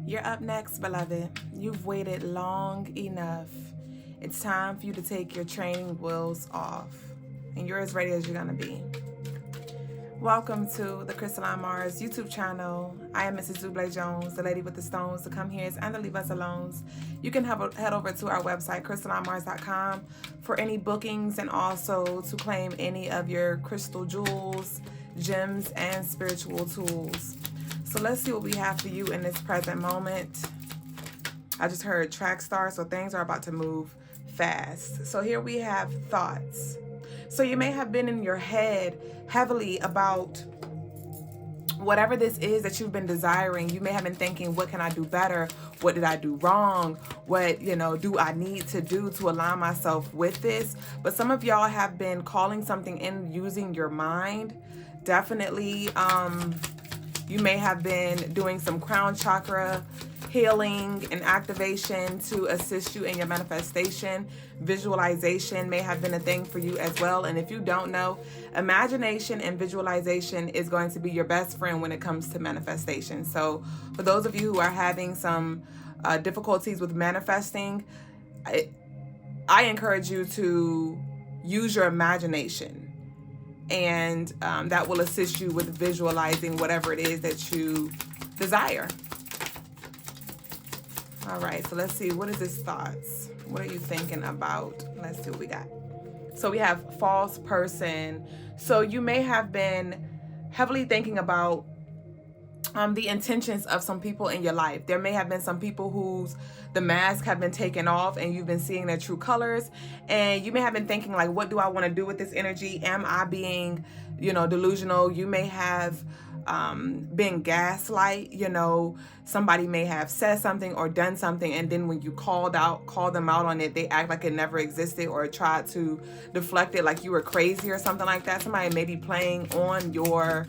You're up next, beloved. You've waited long enough. It's time for you to take your training wheels off, and you're as ready as you're going to be. Welcome to the Crystalline Mars YouTube channel. I am Mrs. Duüblè Jones, the lady with the stones, the come here's and the leave us alones. You can head over to our website, crystallinemars.com, for any bookings and also to claim any of your crystal jewels, gems, and spiritual tools. So let's see what we have for you in this present moment. I just heard track star, so things are about to move fast. So here we have thoughts. So you may have been in your head heavily about whatever this is that you've been desiring. You may have been thinking, what can I do better? What did I do wrong? What, do I need to do to align myself with this? But some of y'all have been calling something in using your mind. Definitely, you may have been doing some crown chakra healing and activation to assist you in your manifestation. Visualization may have been a thing for you as well. And if you don't know, imagination and visualization is going to be your best friend when it comes to manifestation. So for those of you who are having some difficulties with manifesting, I encourage you to use your imagination. And that will assist you with visualizing whatever it is that you desire. All right, so let's see. What is this thoughts? What are you thinking about? Let's see what we got. So we have false person. So you may have been heavily thinking about the intentions of some people in your life. There may have been some people whose the mask have been taken off and you've been seeing their true colors. And you may have been thinking, like, what do I want to do with this energy? Am I being, delusional? You may have been gaslight. Somebody may have said something or done something, and then when you called them out on it, they act like it never existed or tried to deflect it like you were crazy or something like that. Somebody may be playing on your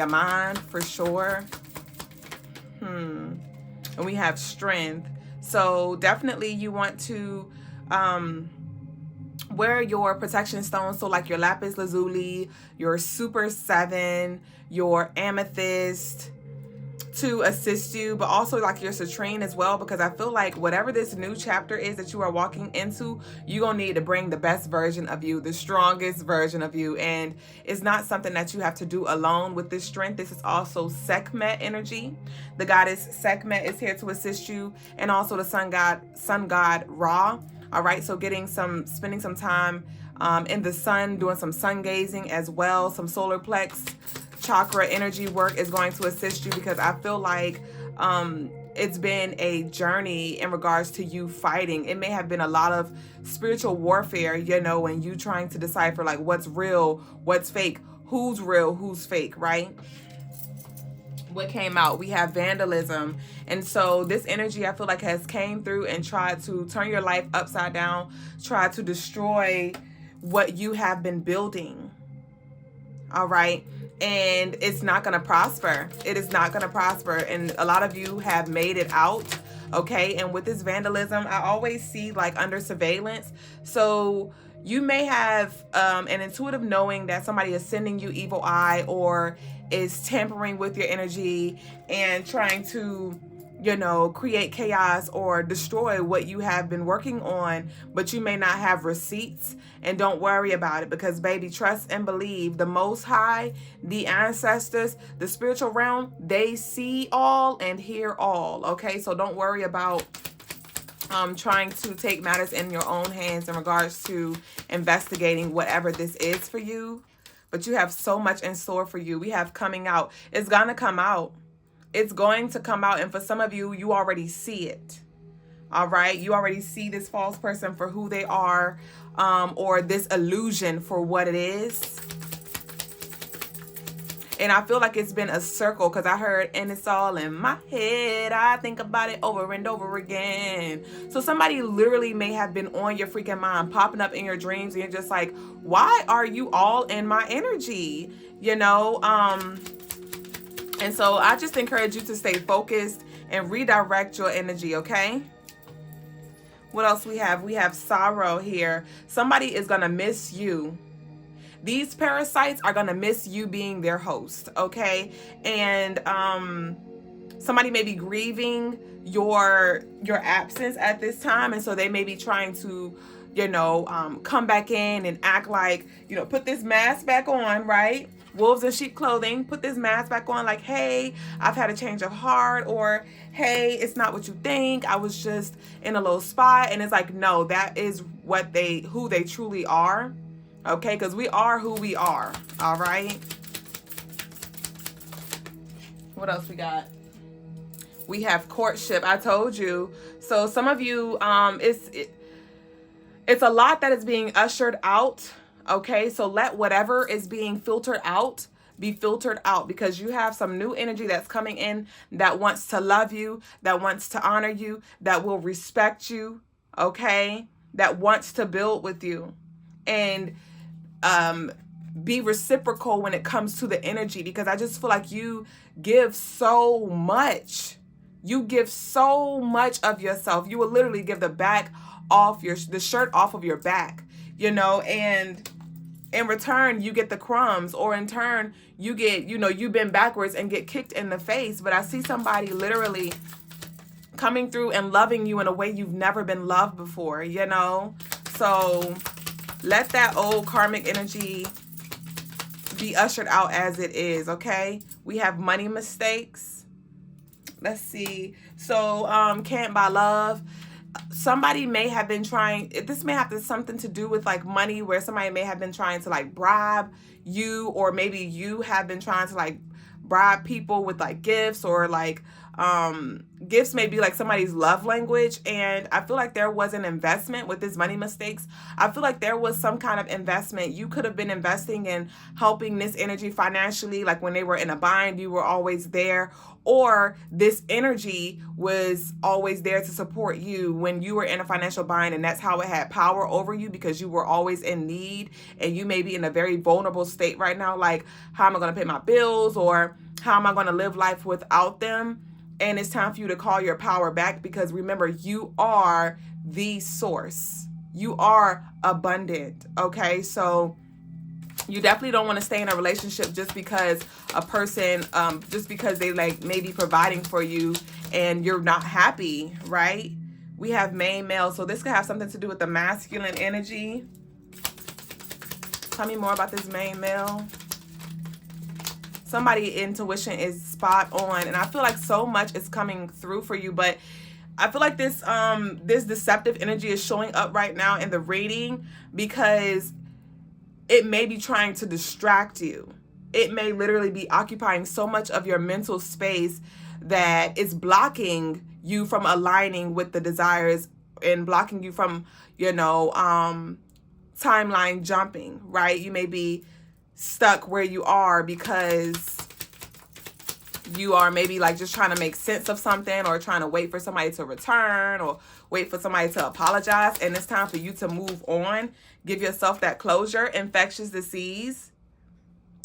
mind for sure. And we have strength. So definitely you want to wear your protection stones. So like your lapis lazuli, your super 7, your amethyst to assist you, but also like your citrine as well, because I feel like whatever this new chapter is that you are walking into, you're gonna need to bring the best version of you, the strongest version of you. And it's not something that you have to do alone with this strength. This is also Sekhmet energy. The goddess Sekhmet is here to assist you, and also the sun god Ra. All right, so spending some time in the sun, doing some sun gazing as well, some solar plex chakra energy work is going to assist you, because I feel like it's been a journey in regards to you fighting. It may have been a lot of spiritual warfare, and you trying to decipher like what's real, what's fake, who's real, who's fake, right? What came out? We have vandalism. And so this energy, I feel like, has came through and tried to turn your life upside down, try to destroy what you have been building. All right. And it's not going to prosper. It is not going to prosper. And a lot of you have made it out. Okay. And with this vandalism, I always see like under surveillance. So you may have an intuitive knowing that somebody is sending you evil eye or is tampering with your energy and trying to, create chaos or destroy what you have been working on, but you may not have receipts. And don't worry about it, because baby, trust and believe the Most High, the ancestors, the spiritual realm, they see all and hear all. Okay, so don't worry about trying to take matters in your own hands in regards to investigating whatever this is for you. But you have so much in store for you. We have coming out. It's gonna come out. It's going to come out. And for some of you, you already see it. All right. You already see this false person for who they are, or this illusion for what it is. And I feel like it's been a circle, because I heard, and it's all in my head. I think about it over and over again. So somebody literally may have been on your freaking mind, popping up in your dreams. And you're just like, why are you all in my energy? And so I just encourage you to stay focused and redirect your energy, okay? What else we have? We have sorrow here. Somebody is going to miss you. These parasites are going to miss you being their host, okay? And somebody may be grieving your absence at this time, and so they may be trying to, come back in and act like, put this mask back on, right? Wolves in sheep clothing, put this mask back on, like, hey, I've had a change of heart, or hey, it's not what you think, I was just in a low spot. And it's like, no, that is who they truly are. Okay, because we are who we are. All right. What else we got? We have courtship. I told you. So some of you, it's a lot that is being ushered out. Okay, so let whatever is being filtered out be filtered out, because you have some new energy that's coming in that wants to love you, that wants to honor you, that will respect you, okay, that wants to build with you, and be reciprocal when it comes to the energy, because I just feel like you give so much. You give so much of yourself. You will literally give the shirt off of your back, and in return, you get the crumbs, or in turn, you get, you bend backwards and get kicked in the face. But I see somebody literally coming through and loving you in a way you've never been loved before, So let that old karmic energy be ushered out as it is, okay? We have money mistakes. Let's see. So, can't buy love. Somebody may have been trying, this may have something to do with like money, where somebody may have been trying to like bribe you, or maybe you have been trying to like bribe people with like gifts, or like gifts may be like somebody's love language. And I feel like there was an investment with this money mistakes. I feel like there was some kind of investment. You could have been investing in helping this energy financially, like when they were in a bind, you were always there, or this energy was always there to support you when you were in a financial bind, and that's how it had power over you, because you were always in need, and you may be in a very vulnerable state right now, like, how am I going to pay my bills, or how am I going to live life without them? And it's time for you to call your power back, because remember, you are the source. You are abundant, okay? So you definitely don't want to stay in a relationship just because a person, just because they like maybe providing for you and you're not happy, right? We have main male. So this could have something to do with the masculine energy. Tell me more about this main male. Somebody's intuition is spot on, and I feel like so much is coming through for you, but I feel like this deceptive energy is showing up right now in the reading, because it may be trying to distract you. It may literally be occupying so much of your mental space that it's blocking you from aligning with the desires, and blocking you from, timeline jumping, right? You may be stuck where you are because you are maybe like just trying to make sense of something, or trying to wait for somebody to return, or wait for somebody to apologize. And it's time for you to move on. Give yourself that closure. Infectious disease.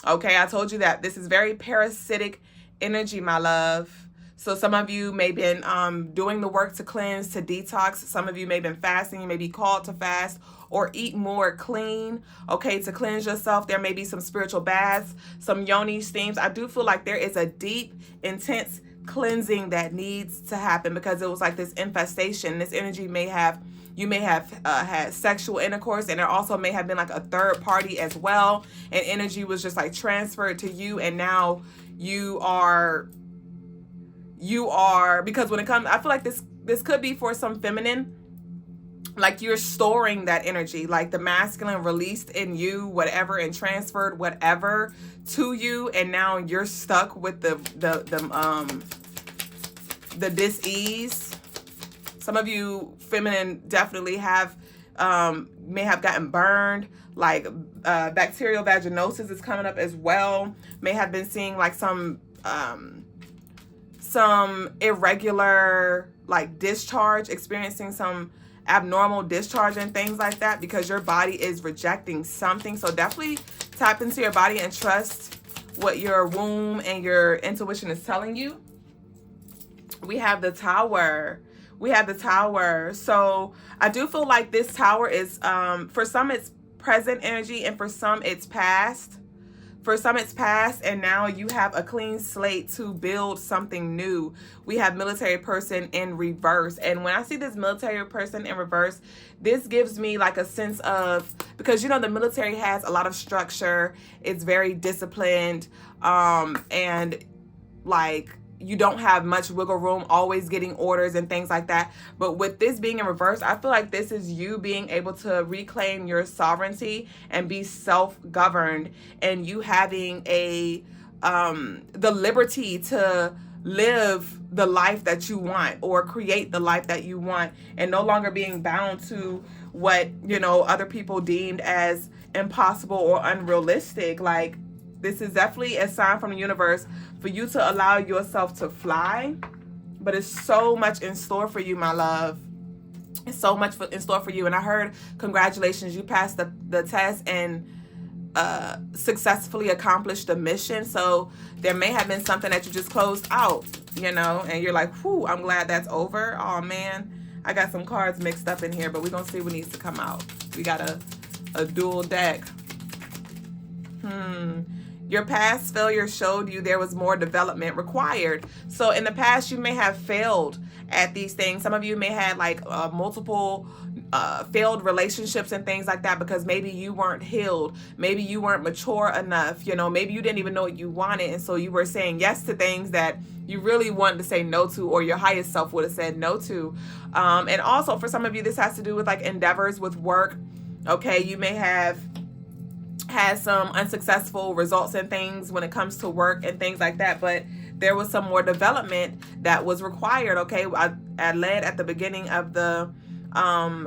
Okay, I told you that this is very parasitic energy, my love. So some of you may have been doing the work to cleanse, to detox. Some of you may have been fasting. You may be called to fast or eat more clean, okay, to cleanse yourself. There may be some spiritual baths, some yoni steams. I do feel like there is a deep, intense cleansing that needs to happen, because it was like this infestation. This energy you may have had sexual intercourse, and there also may have been like a third party as well, and energy was just like transferred to you, and now you are, because when it comes, I feel like this could be for some feminine, like you're storing that energy, like the masculine released in you whatever and transferred whatever to you, and now you're stuck with the dis-ease. Some of you feminine definitely have may have gotten burned, like bacterial vaginosis is coming up as well. May have been seeing like some irregular like discharge, experiencing some abnormal discharge and things like that, because your body is rejecting something. So definitely tap into your body and trust what your womb and your intuition is telling you. We have the Tower. So I do feel like this Tower is for some it's present energy, and for some it's past. For some, it's past, and now you have a clean slate to build something new. We have military person in reverse. And when I see this military person in reverse, this gives me like a sense of, because you know the military has a lot of structure, it's very disciplined, and like you don't have much wiggle room, always getting orders and things like that. But with this being in reverse, I feel like this is you being able to reclaim your sovereignty and be self-governed, and you having the liberty to live the life that you want or create the life that you want, and no longer being bound to what, you know, other people deemed as impossible or unrealistic. Like, this is definitely a sign from the universe for you to allow yourself to fly. But it's so much in store for you, my love. It's so much in store for you. And I heard, congratulations, you passed the test and successfully accomplished the mission. So there may have been something that you just closed out, you know, and you're like, whew, I'm glad that's over. Oh, man, I got some cards mixed up in here, but we're going to see what needs to come out. We got a dual deck. Your past failure showed you there was more development required. So in the past, you may have failed at these things. Some of you may have like multiple failed relationships and things like that, because maybe you weren't healed. Maybe you weren't mature enough. You know, maybe you didn't even know what you wanted. And so you were saying yes to things that you really wanted to say no to, or your highest self would have said no to. And also for some of you, this has to do with like endeavors with work. Okay, you may have had some unsuccessful results and things when it comes to work and things like that, but there was some more development that was required. Okay, I led at the beginning of the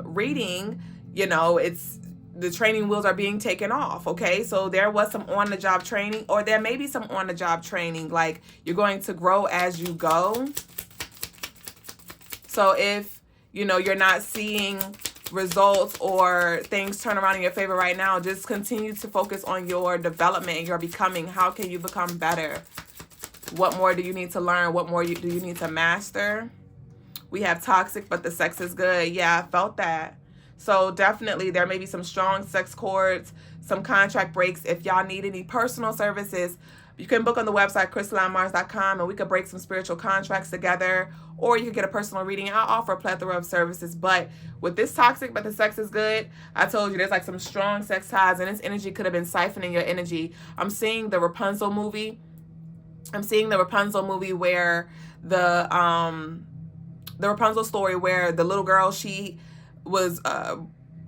reading, you know, it's the training wheels are being taken off. Okay, so there was some on-the-job training, or there may be some on-the-job training, like you're going to grow as you go. So if, you know, you're not seeing results or things turn around in your favor right now, just continue to focus on your development and your becoming. How can you become better? What more do you need to learn? What more do you need to master? We have toxic, but the sex is good. Yeah, I felt that. So definitely there may be some strong sex cords, some contract breaks. If y'all need any personal services, you can book on the website crystallinemars.com, and we could break some spiritual contracts together, or you could get a personal reading. I'll offer a plethora of services. But with this toxic, but the sex is good, I told you there's like some strong sex ties, and this energy could have been siphoning your energy. I'm seeing the Rapunzel movie. I'm seeing the Rapunzel movie where the Rapunzel story where the little girl, she was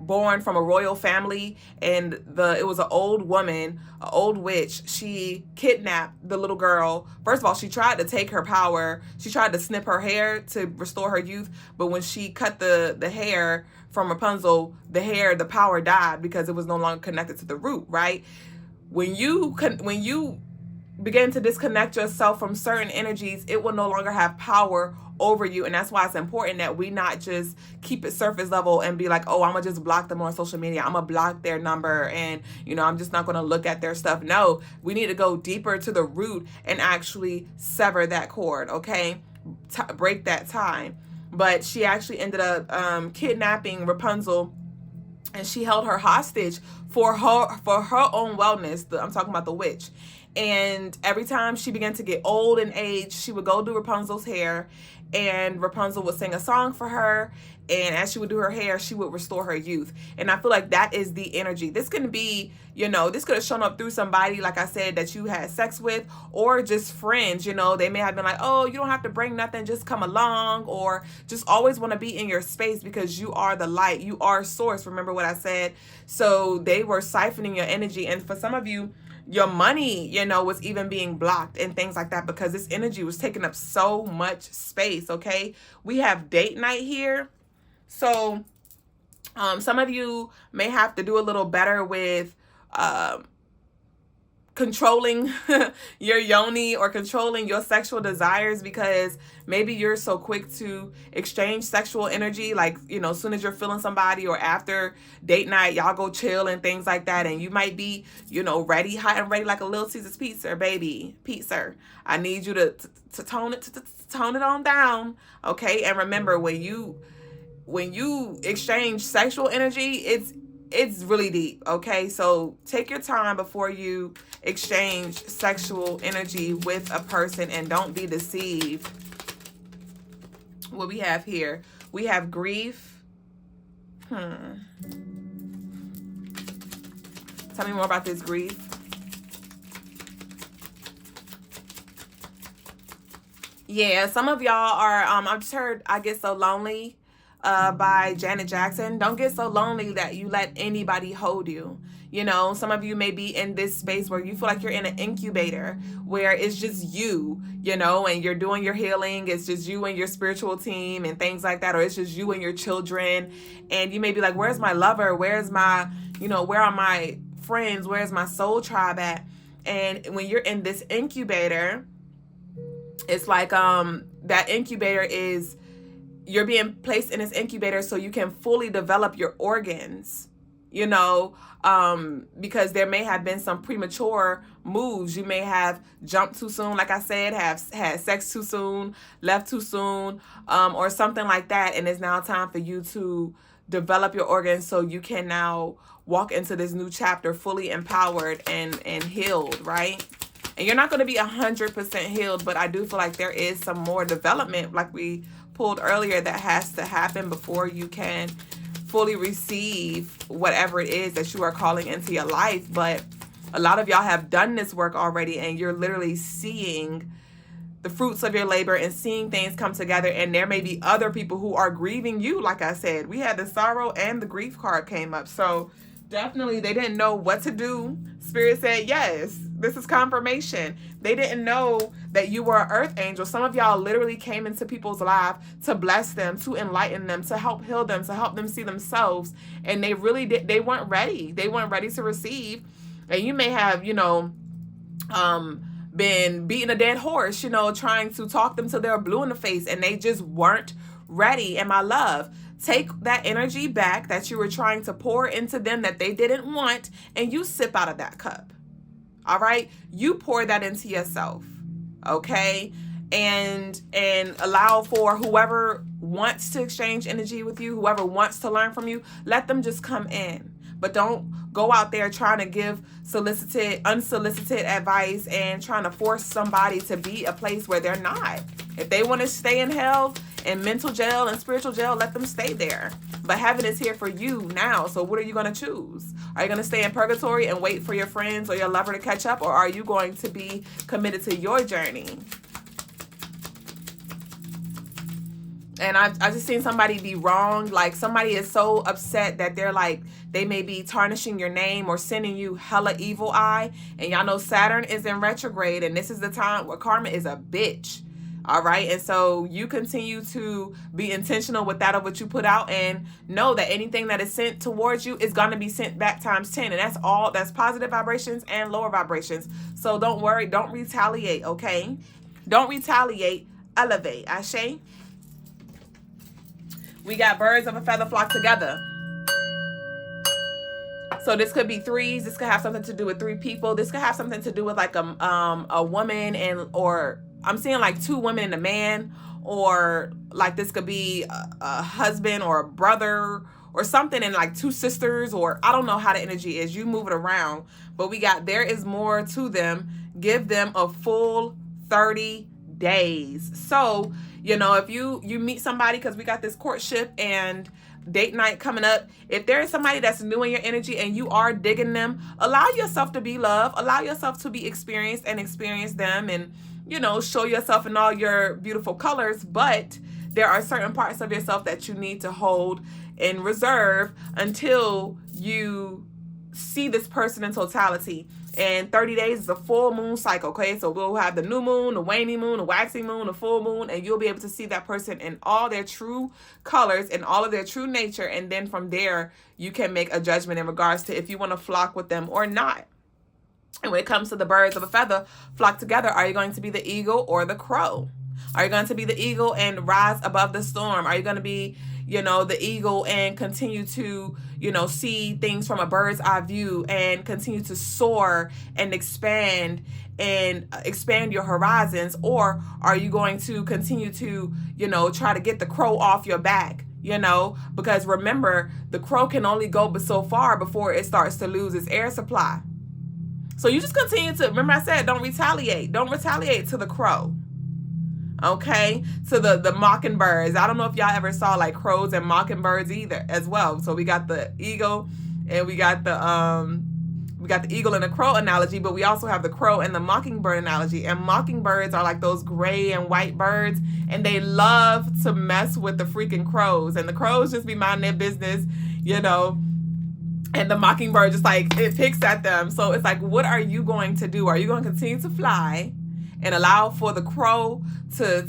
born from a royal family, and it was an old woman, an old witch. She kidnapped the little girl. First of all, she tried to take her power. She tried to snip her hair to restore her youth, but when she cut the hair from Rapunzel, the power died because it was no longer connected to the root, right? When you begin to disconnect yourself from certain energies, it will no longer have power over you. And that's why it's important that we not just keep it surface level and be like, oh, I'm gonna just block them on social media, I'm gonna block their number, and you know, I'm just not gonna look at their stuff. No, we need to go deeper to the root and actually sever that cord. Okay, break that tie. But she actually ended up kidnapping Rapunzel, and she held her hostage for her own wellness. I'm talking about the witch. And every time she began to get old and age, she would go do Rapunzel's hair, and Rapunzel would sing a song for her. And as she would do her hair, she would restore her youth. And I feel like that is the energy. This can be, you know, this could have shown up through somebody, like I said, that you had sex with, or just friends. You know, they may have been like, oh, you don't have to bring nothing, just come along, or just always want to be in your space because you are the light. You are source. Remember what I said? So they were siphoning your energy. And for some of you, your money, you know, was even being blocked and things like that because this energy was taking up so much space. Okay, we have date night here. So some of you may have to do a little better with controlling your yoni or controlling your sexual desires, because maybe you're so quick to exchange sexual energy, like, you know, as soon as you're feeling somebody or after date night, y'all go chill and things like that, and you might be, you know, ready, hot and ready like a Little Caesar's pizza, baby, pizza. I need you to tone it on down, okay? And remember, when you exchange sexual energy, it's really deep, okay? So take your time before you exchange sexual energy with a person, and don't be deceived. What we have here, we have grief. Tell me more about this grief. Yeah, some of y'all are, I just heard I Get So Lonely by Janet Jackson. Don't get so lonely that you let anybody hold you. You know, some of you may be in this space where you feel like you're in an incubator where it's just you, you know, and you're doing your healing. It's just you and your spiritual team and things like that. Or it's just you and your children. And you may be like, where's my lover? Where's my, you know, where are my friends? Where's my soul tribe at? And when you're in this incubator, it's like that incubator is, you're being placed in this incubator so you can fully develop your organs, you know, because there may have been some premature moves. You may have jumped too soon, like I said, have had sex too soon, left too soon, or something like that. And it's now time for you to develop your organs so you can now walk into this new chapter fully empowered and healed, right? And you're not going to be 100% healed, but I do feel like there is some more development, like we pulled earlier, that has to happen before you can fully receive whatever it is that you are calling into your life. But a lot of y'all have done this work already, and you're literally seeing the fruits of your labor and seeing things come together. And there may be other people who are grieving you. Like I said, we had the sorrow and the grief card came up. So definitely they didn't know what to do. Spirit said, yes, this is confirmation. They didn't know that you were an earth angel. Some of y'all literally came into people's lives to bless them, to enlighten them, to help heal them, to help them see themselves. And they really did. They weren't ready. They weren't ready to receive. And you may have, you know, been beating a dead horse, you know, trying to talk them till they're blue in the face, and they just weren't ready. And my love, take that energy back that you were trying to pour into them that they didn't want, and you sip out of that cup. All right? You pour that into yourself. Okay? And allow for whoever wants to exchange energy with you, whoever wants to learn from you, let them just come in. But don't go out there trying to give unsolicited advice and trying to force somebody to be a place where they're not. If they want to stay in hell and mental jail and spiritual jail, let them stay there. But heaven is here for you now. So what are you going to choose? Are you going to stay in purgatory and wait for your friends or your lover to catch up? Or are you going to be committed to your journey? And I just seen somebody be wrong. Like somebody is so upset that they're like, they may be tarnishing your name or sending you hella evil eye. And y'all know Saturn is in retrograde, and this is the time where karma is a bitch. All right. And so you continue to be intentional with that of what you put out, and know that anything that is sent towards you is going to be sent back times 10. And that's positive vibrations and lower vibrations. So don't worry. Don't retaliate. Okay. Don't retaliate. Elevate. Ashe. We got birds of a feather flock together. So this could be threes. This could have something to do with three people. This could have something to do with like a woman or I'm seeing like two women and a man, or like this could be a husband or a brother or something, and like two sisters, or I don't know how the energy is. You move it around. But we got, there is more to them. Give them a full 30 days. So, you know, if you meet somebody, because we got this courtship and date night coming up, if there is somebody that's new in your energy and you are digging them, allow yourself to be loved, allow yourself to be experienced and experience them, and, you know, show yourself in all your beautiful colors. But there are certain parts of yourself that you need to hold in reserve until you see this person in totality. And 30 days is a full moon cycle, okay? So we'll have the new moon, the waning moon, the waxing moon, the full moon, and you'll be able to see that person in all their true colors and all of their true nature. And then from there, you can make a judgment in regards to if you want to flock with them or not. And when it comes to the birds of a feather flock together, are you going to be the eagle or the crow? Are you going to be the eagle and rise above the storm? Are you going to be, you know, the eagle and continue to, you know, see things from a bird's eye view and continue to soar and expand your horizons? Or are you going to continue to, you know, try to get the crow off your back? You know, because remember, the crow can only go but so far before it starts to lose its air supply. So you just continue to, remember I said, don't retaliate. Don't retaliate to the crow. Okay, to the mockingbirds. I don't know if y'all ever saw like crows and mockingbirds either as well. So we got the eagle and we got the eagle and the crow analogy, but we also have the crow and the mockingbird analogy. And mockingbirds are like those gray and white birds, and they love to mess with the freaking crows. And the crows just be minding their business, you know, and the mockingbird just like, it picks at them. So it's like, what are you going to do? Are you going to continue to fly and allow for the crow to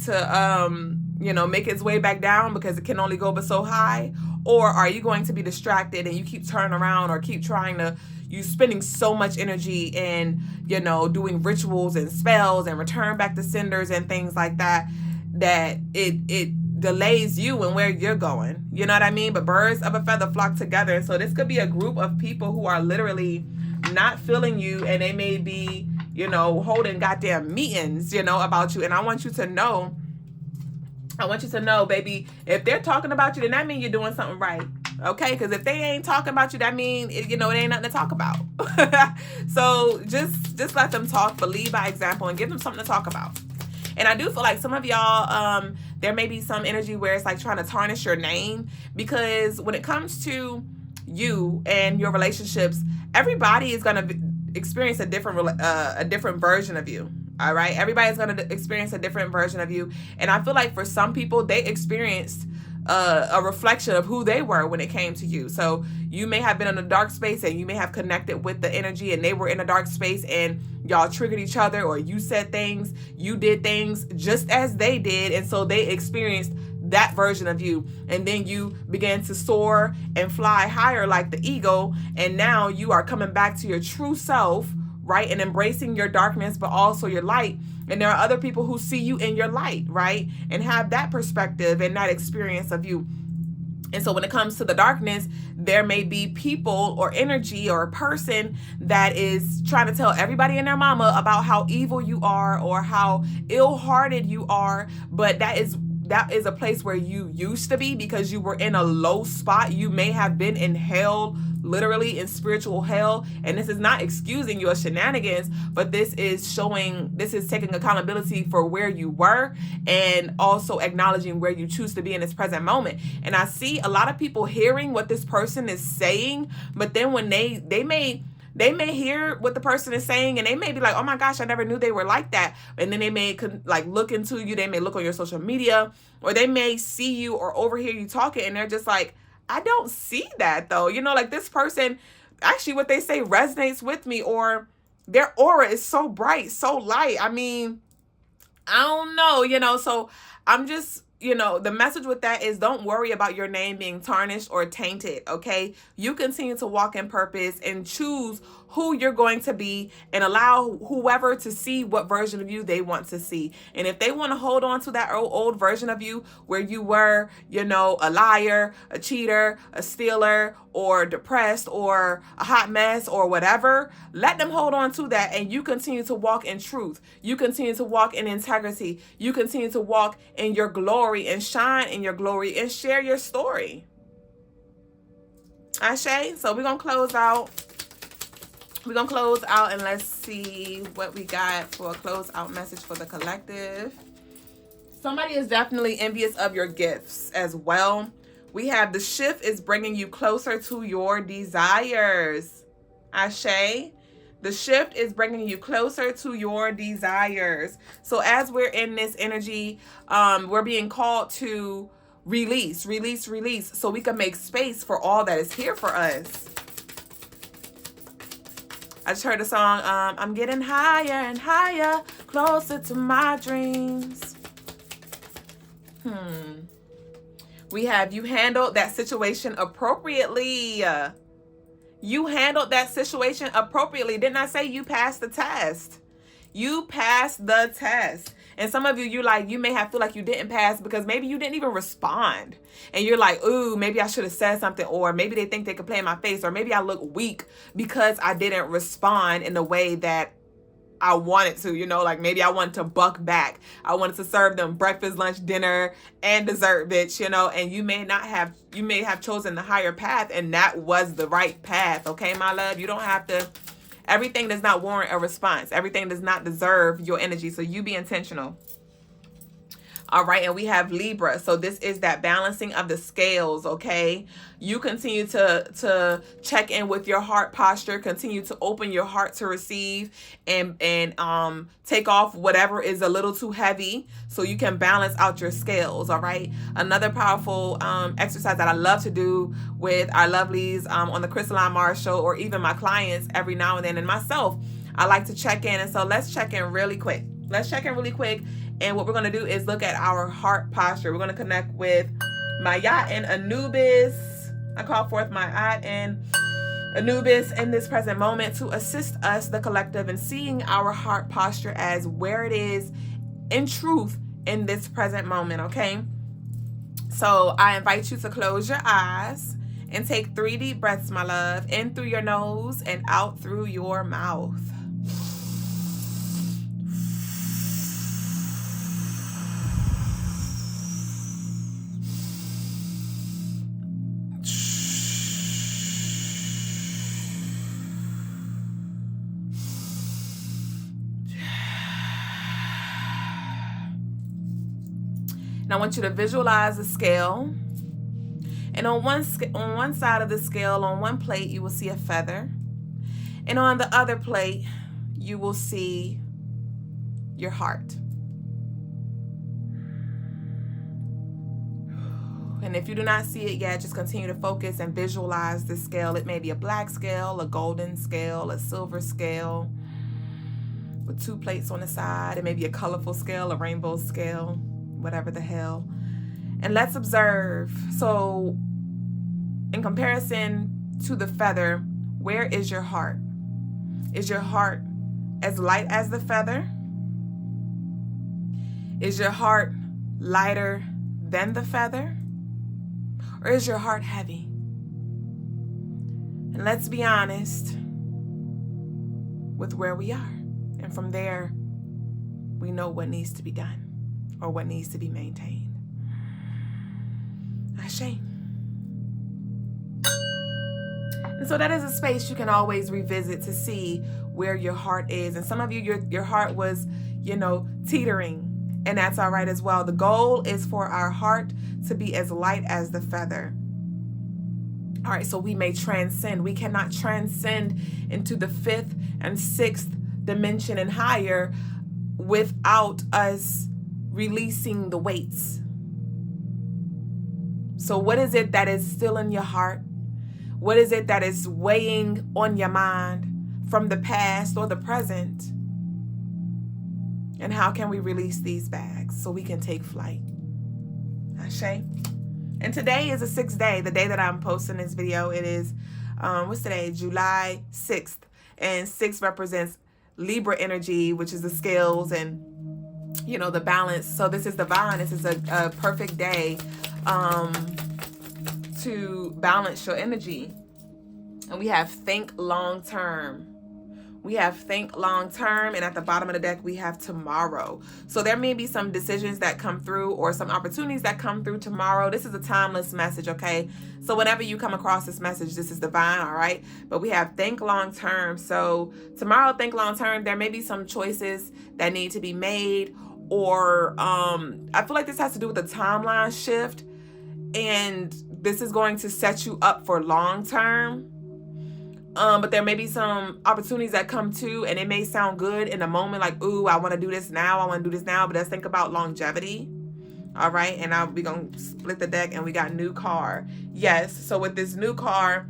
you know, make its way back down because it can only go but so high? Or are you going to be distracted and you keep turning around or keep trying to, you spending so much energy in, you know, doing rituals and spells and return back to cinders and things like that, that it delays you and where you're going. You know what I mean? But birds of a feather flock together. And so this could be a group of people who are literally not feeling you, and they may be, you know, holding goddamn meetings, you know, about you. And I want you to know, baby, if they're talking about you, then that means you're doing something right. Okay? Because if they ain't talking about you, that means, you know, it ain't nothing to talk about. So just let them talk, but lead by example and give them something to talk about. And I do feel like some of y'all, there may be some energy where it's like trying to tarnish your name, because when it comes to you and your relationships, everybody is going to experience a different version of you. All right. Everybody's going to experience a different version of you. And I feel like for some people, they experienced a reflection of who they were when it came to you. So you may have been in a dark space and you may have connected with the energy, and they were in a dark space and y'all triggered each other, or you said things, you did things just as they did. And so they experienced that version of you. And then you began to soar and fly higher like the eagle. And now you are coming back to your true self, right? And embracing your darkness, but also your light. And there are other people who see you in your light, right? And have that perspective and that experience of you. And so when it comes to the darkness, there may be people or energy or a person that is trying to tell everybody and their mama about how evil you are or how ill-hearted you are. But that is a place where you used to be, because you were in a low spot. You may have been in hell, literally in spiritual hell. And this is not excusing your shenanigans, but this is taking accountability for where you were and also acknowledging where you choose to be in this present moment. And I see a lot of people hearing what this person is saying, but then when they may hear what the person is saying, and they may be like, oh my gosh, I never knew they were like that. And then they may like look into you, they may look on your social media, or they may see you or overhear you talking, and they're just like, I don't see that though. You know, like this person, actually what they say resonates with me, or their aura is so bright, so light. I mean, I don't know, you know, so I'm just, you know, the message with that is don't worry about your name being tarnished or tainted, okay? You continue to walk in purpose and choose who you're going to be, and allow whoever to see what version of you they want to see. And if they want to hold on to that old version of you where you were, you know, a liar, a cheater, a stealer, or depressed, or a hot mess, or whatever, let them hold on to that, and you continue to walk in truth. You continue to walk in integrity. You continue to walk in your glory and shine in your glory and share your story. Ashe? So we're going to close out. And let's see what we got for a close out message for the collective. Somebody is definitely envious of your gifts as well. We have the shift is bringing you closer to your desires. Ashe. The shift is bringing you closer to your desires. So as we're in this energy, we're being called to release, so we can make space for all that is here for us. I just heard the song, I'm getting higher and higher, closer to my dreams. We have, you handled that situation appropriately. You handled that situation appropriately. Didn't I say you passed the test? You passed the test. And some of you, you may have feel like you didn't pass because maybe you didn't even respond. And you're like, ooh, maybe I should have said something, or maybe they think they could play in my face, or maybe I look weak because I didn't respond in the way that I wanted to, you know, like maybe I wanted to buck back. I wanted to serve them breakfast, lunch, dinner, and dessert, bitch, you know, and you may have chosen the higher path, and that was the right path. Okay, my love, you don't have to Everything does not warrant a response. Everything does not deserve your energy. So you be intentional. All right, and we have Libra. So this is that balancing of the scales, okay? You continue to check in with your heart posture, continue to open your heart to receive, and take off whatever is a little too heavy so you can balance out your scales, all right? Another powerful exercise that I love to do with our lovelies on the Crystalline Mars show, or even my clients every now and then, and myself, I like to check in. And so let's check in really quick. And what we're going to do is look at our heart posture. We're going to connect with Mayat and Anubis. I call forth Mayat and Anubis in this present moment to assist us, the collective, in seeing our heart posture as where it is in truth in this present moment, okay? So I invite you to close your eyes and take 3 deep breaths, my love. In through your nose and out through your mouth. And I want you to visualize the scale. And on one side of the scale, on one plate, you will see a feather. And on the other plate, you will see your heart. And if you do not see it yet, just continue to focus and visualize the scale. It may be a black scale, a golden scale, a silver scale with 2 plates on the side. It may be a colorful scale, a rainbow scale, whatever the hell. And let's observe. So in comparison to the feather, where is your heart? Is your heart as light as the feather? Is your heart lighter than the feather? Or is your heart heavy? And let's be honest with where we are. And from there, we know what needs to be done or what needs to be maintained. Ashe. And so that is a space you can always revisit to see where your heart is. And some of you, your heart was, teetering. And that's all right as well. The goal is for our heart to be as light as the feather. All right, so we may transcend. We cannot transcend into the 5th and 6th dimension and higher without us releasing the weights. So what is it that is still in your heart? What is it that is weighing on your mind from the past or the present? And how can we release these bags so we can take flight? Ashe. And today is the 6th day, the day that I'm posting this video. It is, what's today? July 6th. And 6 represents Libra energy, which is the scales and, the balance. So this is divine. This is a perfect day to balance your energy. And we have think long term. We have think long term, and at the bottom of the deck, we have tomorrow. So there may be some decisions that come through or some opportunities that come through tomorrow. This is a timeless message, okay? So whenever you come across this message, this is divine, all right? But we have think long term. So tomorrow, think long term, there may be some choices that need to be made, or I feel like this has to do with a timeline shift, and this is going to set you up for long term. But there may be some opportunities that come to, and it may sound good in a moment, like, ooh, I want to do this now. But let's think about longevity. All right. And now we're going to split the deck, and we got new car. Yes. So with this new car,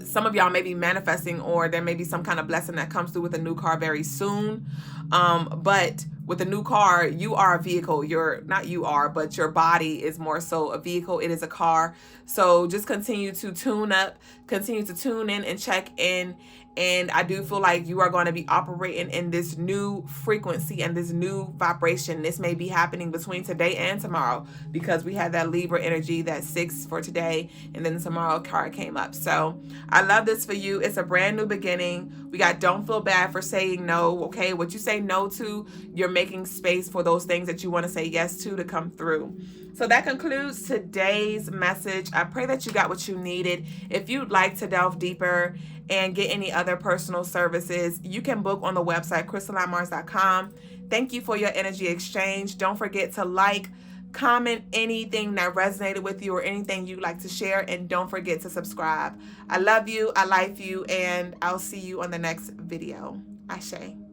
some of y'all may be manifesting, or there may be some kind of blessing that comes through with a new car very soon. But with a new car, you are a vehicle. But your body is more so a vehicle. It is a car. So just continue to tune up, continue to tune in and check in. And I do feel like you are going to be operating in this new frequency and this new vibration. This may be happening between today and tomorrow, because we had that Libra energy, that 6 for today, and then tomorrow card came up. So I love this for you. It's a brand new beginning. We got don't feel bad for saying no, okay? What you say no to, you're making space for those things that you want to say yes to come through. So that concludes today's message. I pray that you got what you needed. If you'd like to delve deeper and get any other personal services, you can book on the website crystallinemars.com. Thank you for your energy exchange. Don't forget to like, comment anything that resonated with you or anything you'd like to share, and don't forget to subscribe. I love you, I like you, and I'll see you on the next video. Ashe.